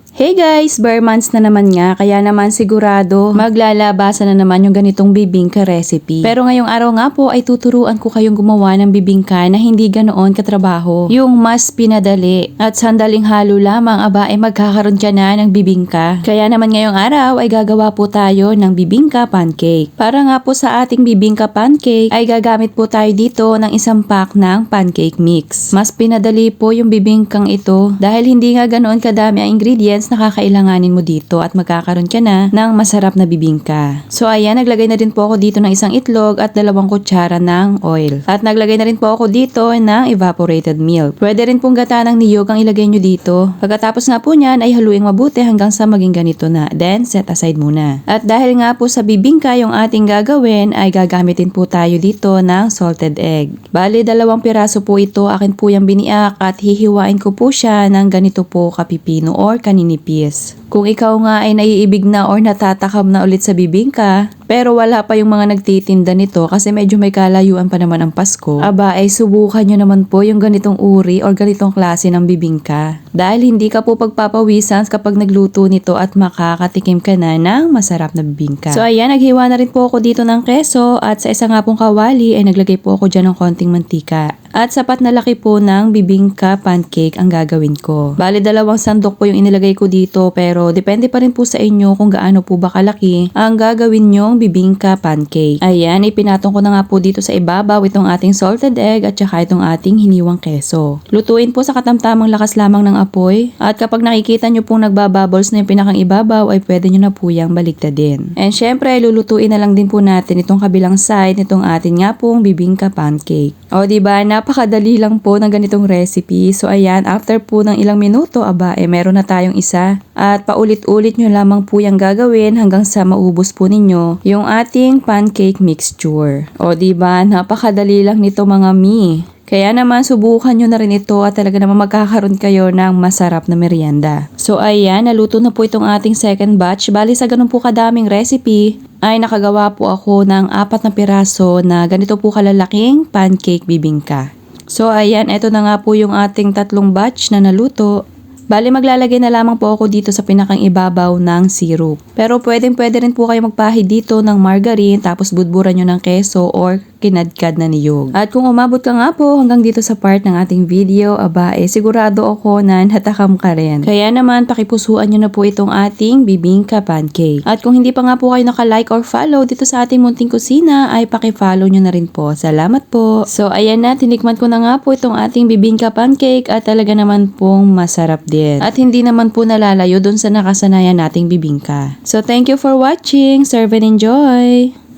Hey guys, bare months na naman nga, kaya naman sigurado maglalabasan na naman yung ganitong bibingka recipe. Pero ngayong araw nga po ay tuturuan ko kayong gumawa ng bibingka na hindi ganoon katrabaho. Yung mas pinadali at sandaling halo lamang ay magkakaroon ka na ng bibingka. Kaya naman ngayong araw ay gagawa po tayo ng bibingka pancake. Para nga po sa ating bibingka pancake ay gagamit po tayo dito ng isang pack ng pancake mix. Mas pinadali po yung bibingkang ito dahil hindi nga ganoon kadami ang ingredients na kakailanganin mo dito at magkakaroon ka na ng masarap na bibingka. So ayan, naglagay na din po ako dito ng isang itlog at 2 kutsara ng oil. At naglagay na rin po ako dito ng evaporated milk. Pwede rin pong gata ng niyog ang ilagay nyo dito. Pagkatapos nga po nyan ay haluing mabuti hanggang sa maging ganito na. Then set aside muna. At dahil nga po sa bibingka yung ating gagawin ay gagamitin po tayo dito ng salted egg. Bali 2 piraso po ito, akin po yung biniak at hihiwain ko po siya ng ganito po kapipino or kaninipis. Kung ikaw nga ay naiibig na or natatakam na ulit sa bibingka, pero wala pa yung mga nagtitinda nito kasi medyo may kalayuan pa naman ang Pasko, ay subukan nyo naman po yung ganitong uri or ganitong klase ng bibingka. Dahil hindi ka po pagpapawisan kapag nagluto nito at makakatikim ka na ng masarap na bibingka. So ayan, naghiwa na rin po ako dito ng keso at sa isa nga pong kawali ay naglagay po ako dyan ng konting mantika. At sapat na laki po ng bibingka pancake ang gagawin ko. Bali 2 sandok po yung inilagay ko dito pero depende pa rin po sa inyo kung gaano po ba kalaki ang gagawin nyong bibingka pancake. Ayan, ipinatong ko na nga po dito sa ibabaw itong ating salted egg at saka itong ating hiniwang keso. Lutuin po sa katamtamang lakas lamang ng apoy at kapag nakikita nyo pong nagbabubbles na yung pinakang ibabaw ay pwede nyo na po yung baligtadin. And syempre, lulutuin na lang din po natin itong kabilang side nitong atin nga pong bibingka pancake. O diba, napakadali lang po ng ganitong recipe. So ayan, after po ng ilang minuto, meron na tayong isa. At paulit-ulit nyo lamang po yung gagawin hanggang sa maubos po ninyo yung ating pancake mixture. O diba, napakadali lang nito mga mi. Kaya naman subukan nyo na rin ito at talaga naman magkakaroon kayo ng masarap na merienda. So ayan, naluto na po itong ating second batch. Bali sa ganun po kadaming recipe ay nakagawa po ako ng 4 na piraso na ganito po kalalaking pancake bibingka. So ayan, ito na nga po yung ating 3 batch na naluto. Bali maglalagay na lamang po ako dito sa pinakang ibabaw ng syrup. Pero pwede rin po kayo magpahid dito ng margarine tapos budburan nyo ng keso or kinadkad na niyog. At kung umabot ka nga po hanggang dito sa part ng ating video, sigurado ako na natakam ka rin. Kaya naman pakipusuan nyo na po itong ating bibingka pancake. At kung hindi pa nga po kayo naka-like or follow dito sa ating munting kusina, ay pakifollow nyo na rin po. Salamat po. So ayan na, tinikman ko na nga po itong ating bibingka pancake at talaga naman pong masarap din. At hindi naman po nalalayo dun sa nakasanayan nating bibingka. So thank you for watching. Serve and enjoy!